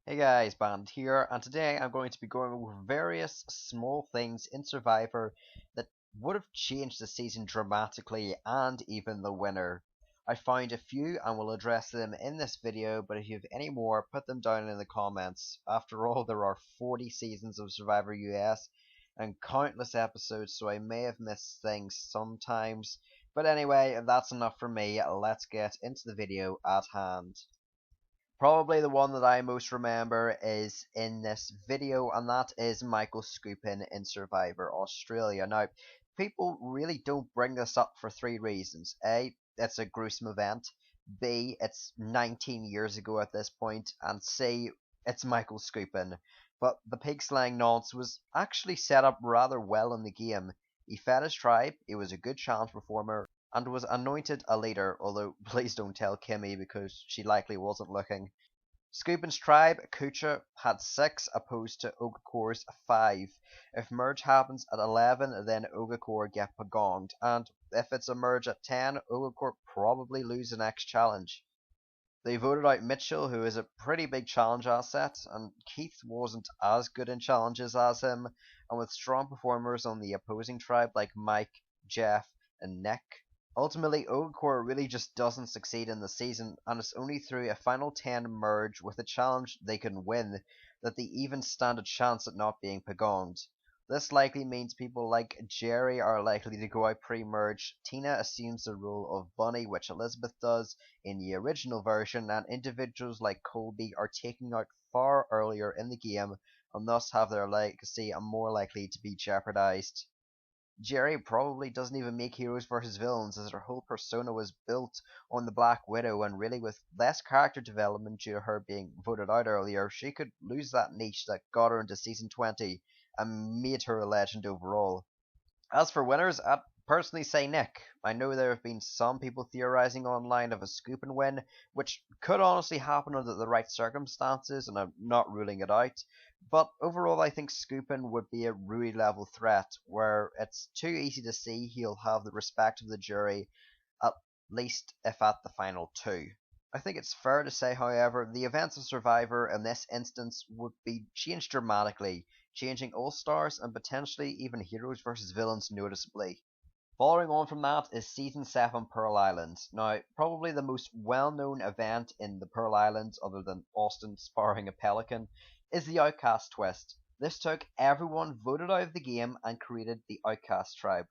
Hey guys, Band here, and today I'm going to be going over various small things in Survivor that would have changed the season dramatically and even the winner. I found a few and will address them in this video, but if you have any more, put them down in the comments. After all, there are 40 seasons of Survivor US and countless episodes, so I may have missed things sometimes. But anyway, that's enough for me. Let's get into the video at hand. Probably the one that I most remember is in this video, and that is Michael Scoopin in Survivor Australia. Now, people really don't bring this up for three reasons. A, it's a gruesome event. B, it's 19 years ago at this point. And C, it's Michael Scoopin. But the pig slang nonce was actually set up rather well in the game. He fed his tribe, he was a good challenge performer, and was anointed a leader, although please don't tell Kimmy because she likely wasn't looking. Scoopin's tribe, Kucha, had 6 opposed to Ogacor's 5. If merge happens at 11, then Ogakor get pagonged, and if it's a merge at 10, Ogakor probably lose the next challenge. They voted out Mitchell, who is a pretty big challenge asset, and Keith wasn't as good in challenges as him, and with strong performers on the opposing tribe like Mike, Jeff, and Nick. Ultimately, Ogre really just doesn't succeed in the season, and it's only through a final 10 merge with a challenge they can win that they even stand a chance at not being pagonged. This likely means people like Jerry are likely to go out pre-merge, Tina assumes the role of Bunny, which Elizabeth does in the original version, and individuals like Colby are taken out far earlier in the game and thus have their legacy more likely to be jeopardized. Jerry probably doesn't even make heroes versus villains, as her whole persona was built on the Black Widow, and really with less character development due to her being voted out earlier, she could lose that niche that got her into season 20 and made her a legend overall. As for winners, I'd personally say Nick. I know there have been some people theorizing online of a scoop and win, which could honestly happen under the right circumstances, and I'm not ruling it out. But overall, I think Scoopin would be a Rui level threat, where it's too easy to see he'll have the respect of the jury, at least if at the final two. I think it's fair to say, however, the events of Survivor in this instance would be changed dramatically, changing all stars and potentially even heroes versus villains noticeably. Following on from that is Season 7 Pearl Island. Now, probably the most well known event in the Pearl Islands, other than Austin sparring a pelican, is the Outcast twist. This took everyone voted out of the game and created the Outcast tribe.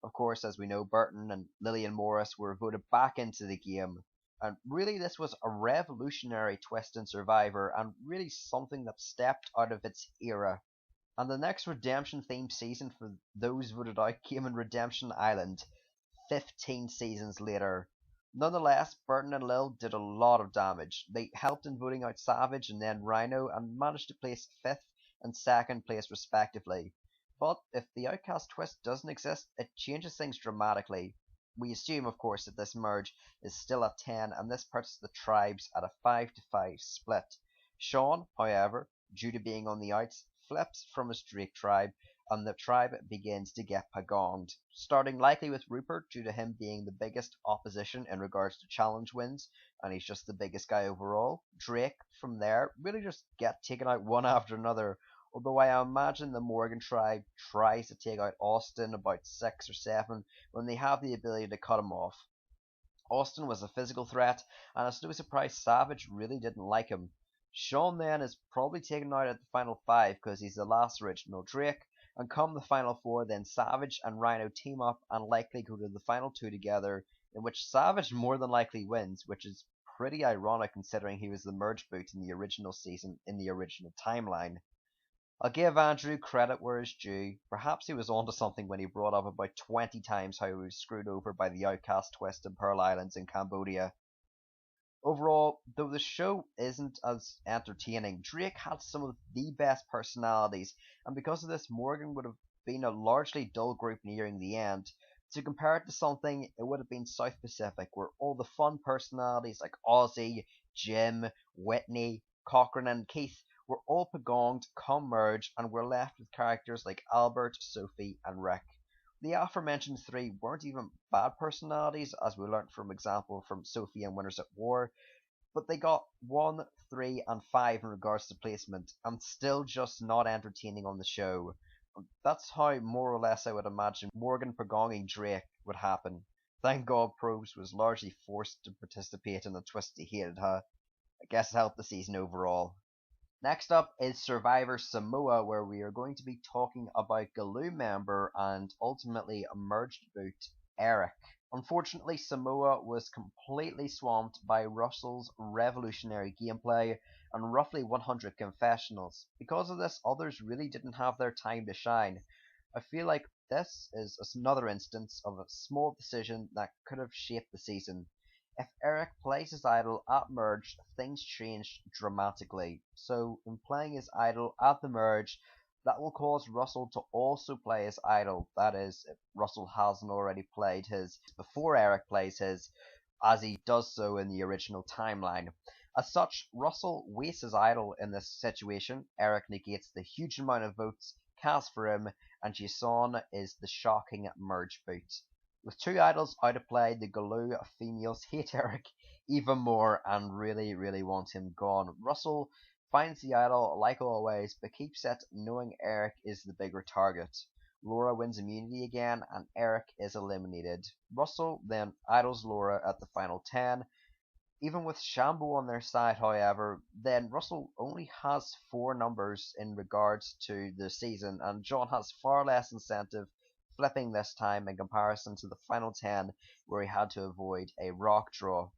Of course, as we know, Burton and Lillian Morris were voted back into the game. And really, this was a revolutionary twist in Survivor, and really something that stepped out of its era. And the next redemption themed season for those voted out came in Redemption Island, 15 seasons later. Nonetheless, Burton and Lil did a lot of damage. They helped in voting out Savage and then Rhino and managed to place 5th and 2nd place respectively. But if the Outcast twist doesn't exist, it changes things dramatically. We assume, of course, that this merge is still at 10 and this puts the tribes at a 5-5 split. Sean, however, due to being on the outs, flips from his Drake tribe, and the tribe begins to get pagonged, starting likely with Rupert due to him being the biggest opposition in regards to challenge wins, and he's just the biggest guy overall. Drake, from there, really just get taken out one after another, although I imagine the Morgan tribe tries to take out Austin about 6 or 7 when they have the ability to cut him off. Austin was a physical threat, and it's no surprise Savage really didn't like him. Sean then is probably taken out at the final 5 because he's the last original Drake, and come the final 4, then Savage and Rhino team up and likely go to the final 2 together, in which Savage more than likely wins, which is pretty ironic considering he was the merge boot in the original season in the original timeline. I'll give Andrew credit where it's due. Perhaps he was onto something when he brought up about 20 times how he was screwed over by the Outcast twist in Pearl Islands in Cambodia. Overall, though the show isn't as entertaining, Drake had some of the best personalities, and because of this, Morgan would have been a largely dull group nearing the end. To compare it to something, it would have been South Pacific, where all the fun personalities like Ozzy, Jim, Whitney, Cochran, and Keith were all pagonged, come merge, and were left with characters like Albert, Sophie, and Rick. The aforementioned 3 weren't even bad personalities, as we learnt from example from Sophie and Winners at War. but they got 1, 3, and 5 in regards to placement, and still just not entertaining on the show. That's how, more or less, I would imagine Morgan prolonging Drake would happen. Thank God Probst was largely forced to participate in the twist he hated, huh? I guess it helped the season overall. Next up is Survivor Samoa, where we are going to be talking about Galoo member and ultimately emerged boot Eric. Unfortunately, Samoa was completely swamped by Russell's revolutionary gameplay and roughly 100 confessionals. Because of this, others really didn't have their time to shine. I feel like this is another instance of a small decision that could have shaped the season. If Eric plays his idol at Merge, things change dramatically. So, in playing his idol at the Merge, that will cause Russell to also play his idol. That is, if Russell hasn't already played his before Eric plays his, as he does so in the original timeline. As such, Russell wastes his idol in this situation. Eric negates the huge amount of votes cast for him, and Jason is the shocking Merge boot. With 2 idols out of play, the Galoo females hate Eric even more and really want him gone. Russell finds the idol like always, but keeps it knowing Eric is the bigger target. Laura wins immunity again and Eric is eliminated. Russell then idols Laura at the final 10. Even with Shambo on their side, however, then Russell only has 4 numbers in regards to the season, and John has far less incentive flipping this time in comparison to the final 10 where he had to avoid a rock draw.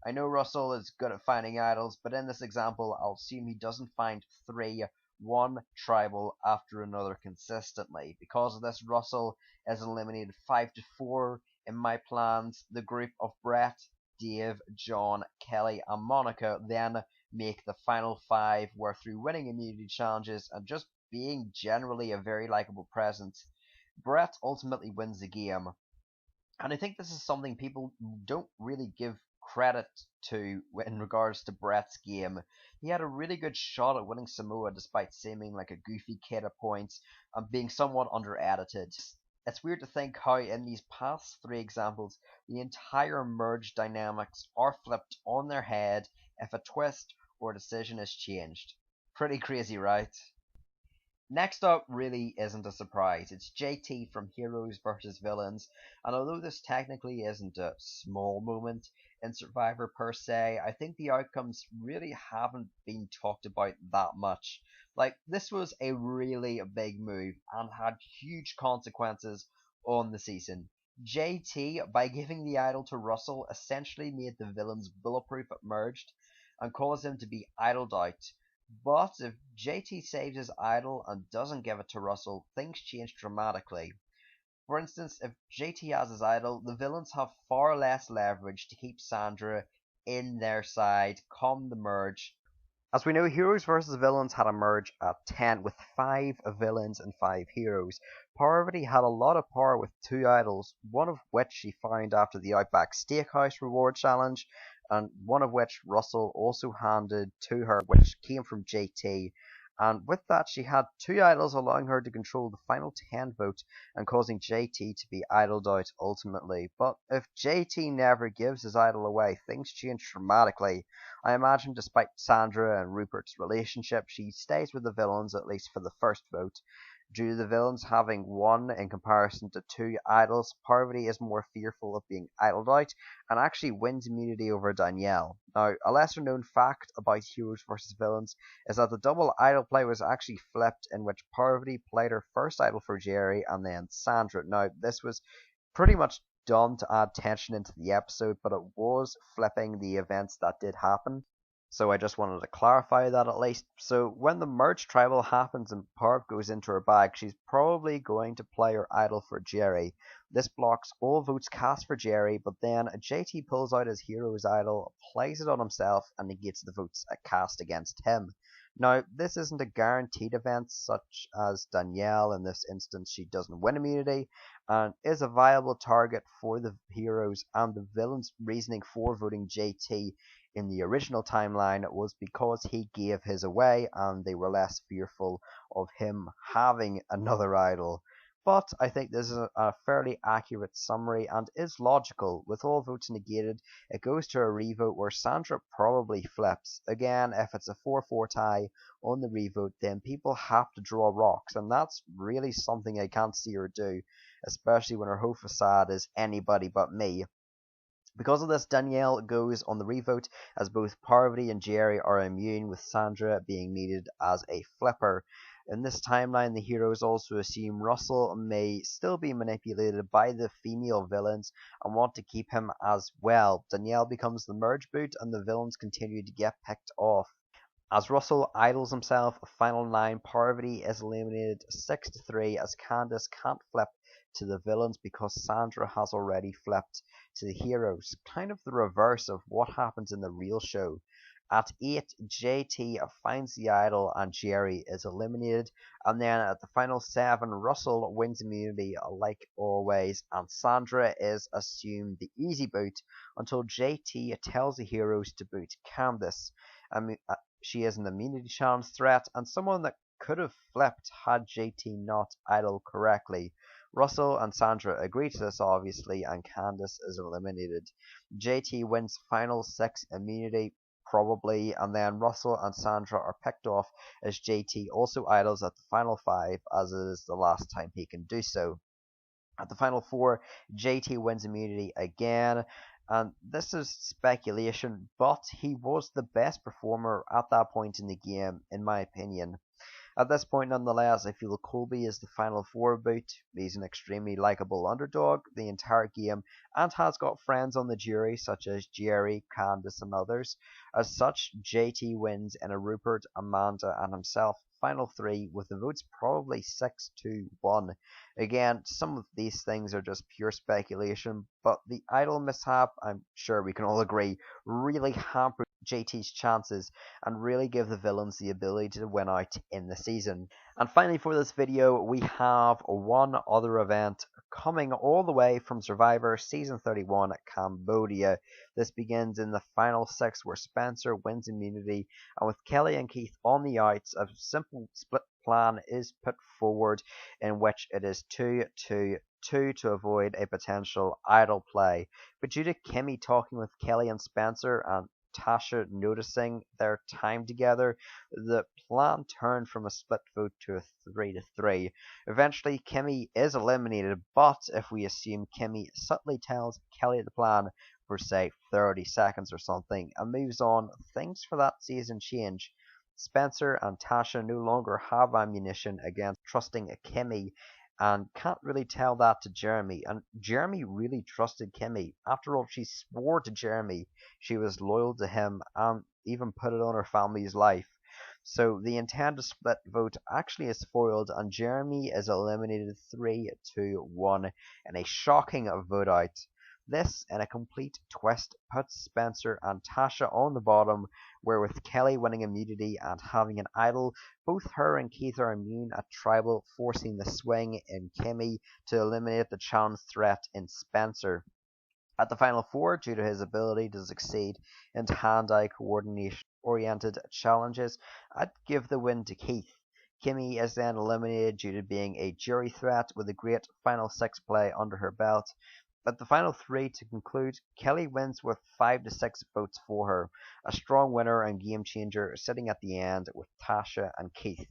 I know Russell is good at finding idols, but in this example I'll assume he doesn't find 3, 1 tribal after another consistently. Because of this, Russell is eliminated 5-4 in my plans. The group of Brett, Dave, John, Kelly, and Monica then make the final 5, where through winning immunity challenges and just being generally a very likable presence, Brett ultimately wins the game. And I think this is something people don't really give credit to in regards to Brett's game. He had a really good shot at winning Samoa despite seeming like a goofy kid at points and being somewhat under-edited. It's weird to think how in these past 3 examples the entire merge dynamics are flipped on their head if a twist or decision is changed. Pretty crazy, right? Next up really isn't a surprise. It's JT from Heroes vs Villains, and although this technically isn't a small moment in Survivor per se, I think the outcomes really haven't been talked about that much. Like, this was a really big move and had huge consequences on the season. JT, by giving the idol to Russell, essentially made the villains bulletproof at Merged and caused them to be idled out. But if JT saves his idol and doesn't give it to Russell, things change dramatically. For instance, if JT has his idol, the villains have far less leverage to keep Sandra in their side come the merge. As we know, Heroes vs Villains had a merge at 10 with 5 villains and 5 heroes. Parvati had a lot of power with 2 idols, one of which she found after the Outback Steakhouse reward challenge, and one of which Russell also handed to her, which came from JT. And with that, she had 2 idols, allowing her to control the final 10 votes and causing JT to be idled out ultimately. But if JT never gives his idol away, things change dramatically. I imagine despite Sandra and Rupert's relationship, she stays with the villains at least for the first vote. Due to the villains having 1 in comparison to 2 idols, Parvati is more fearful of being idled out and actually wins immunity over Danielle. Now, a lesser known fact about Heroes vs Villains is that the double idol play was actually flipped, in which Parvati played her first idol for Jerry and then Sandra. Now, this was pretty much done to add tension into the episode, but it was flipping the events that did happen. So I just wanted to clarify that at least. So when the merge tribal happens and Parv goes into her bag, she's probably going to play her idol for Jerry. This blocks all votes cast for Jerry, but then JT pulls out his hero's idol, plays it on himself, and negates the votes cast against him. Now, this isn't a guaranteed event, such as Danielle. In this instance, she doesn't win immunity, and is a viable target for the heroes, and the villains' reasoning for voting JT in the original timeline was because he gave his away and they were less fearful of him having another idol. But I think this is a fairly accurate summary and is logical. With all votes negated, it goes to a revote where Sandra probably flips. Again, if it's a 4-4 tie on the revote, then people have to draw rocks, and that's really something I can't see her do, especially when her whole facade is anybody but me. Because of this, Danielle goes on the revote as both Parvati and Jerry are immune, with Sandra being needed as a flipper. In this timeline, the heroes also assume Russell may still be manipulated by the female villains and want to keep him as well. Danielle becomes the merge boot, and the villains continue to get picked off. As Russell idles himself, final 9, Parvati is eliminated 6-3 as Candace can't flip to the villains because Sandra has already flipped to the heroes. Kind of the reverse of what happens in the real show. At 8, JT finds the idol and Jerry is eliminated. And then at the final 7, Russell wins immunity like always, and Sandra is assumed the easy boot until JT tells the heroes to boot Candace. She is an immunity challenge threat and someone that could have flipped had JT not idled correctly. Russell and Sandra agree to this obviously, and Candace is eliminated. JT wins final 6 immunity probably, and then Russell and Sandra are picked off as JT also idles at the final 5 as it is the last time he can do so. At the final 4, JT wins immunity again, and this is speculation, but he was the best performer at that point in the game, in my opinion. At this point, nonetheless, I feel Colby is the final 4 boot. He's an extremely likable underdog the entire game and has got friends on the jury such as Jerry, Candace, and others. As such, JT wins in a Rupert, Amanda, and himself final 3 with the votes probably 6-1. Again, some of these things are just pure speculation, but the idol mishap, I'm sure we can all agree, really hampered JT's chances and really give the villains the ability to win out in the season. And finally for this video, we have one other event coming all the way from Survivor Season 31 Cambodia. This begins in the final 6 where Spencer wins immunity, and with Kelly and Keith on the outs, a simple split plan is put forward in which it is 2-2-2 to avoid a potential idol play. But due to Kimmy talking with Kelly and Spencer and Tasha noticing their time together, the plan turned from a split vote to a 3-3. Eventually, Kimmy is eliminated, but if we assume Kimmy subtly tells Kelly the plan for, say, 30 seconds or something and moves on, things for that season change. Spencer and Tasha no longer have ammunition against trusting Kimmy and can't really tell that to Jeremy. And Jeremy really trusted Kimmy. After all, she swore to Jeremy she was loyal to him and even put it on her family's life. So the intended split vote actually is foiled, and Jeremy is eliminated 3-1 in a shocking vote out. This, in a complete twist, puts Spencer and Tasha on the bottom, where with Kelly winning immunity and having an idol, both her and Keith are immune at Tribal, forcing the swing in Kimmy to eliminate the challenge threat in Spencer. At the final 4, due to his ability to succeed in hand-eye coordination-oriented challenges, I'd give the win to Keith. Kimmy is then eliminated due to being a jury threat with a great final 6 play under her belt. At the final 3 to conclude, Kelly wins with 5-6 votes for her, a strong winner and game changer sitting at the end with Tasha and Keith.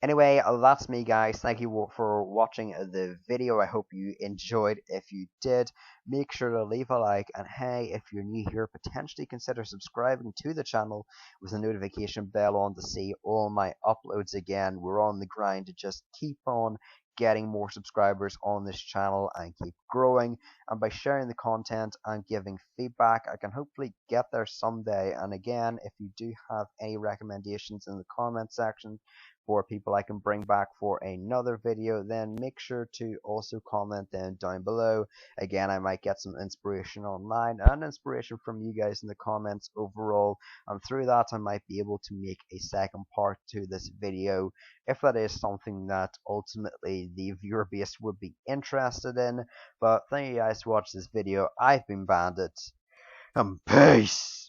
Anyway, that's me guys. Thank you for watching the video. I hope you enjoyed. If you did, make sure to leave a like, and hey, if you're new here, potentially consider subscribing to the channel with the notification bell on to see all my uploads again. We're on the grind to just keep on getting more subscribers on this channel and keep growing, and by sharing the content and giving feedback, I can hopefully get there someday. And again, if you do have any recommendations in the comment section for people I can bring back for another video, then make sure to also comment them down below. Again, I might get some inspiration online and inspiration from you guys in the comments overall, and through that I might be able to make a second part to this video if that is something that ultimately the viewer base would be interested in. But thank you guys for watching this video. I've been Bandit, and peace!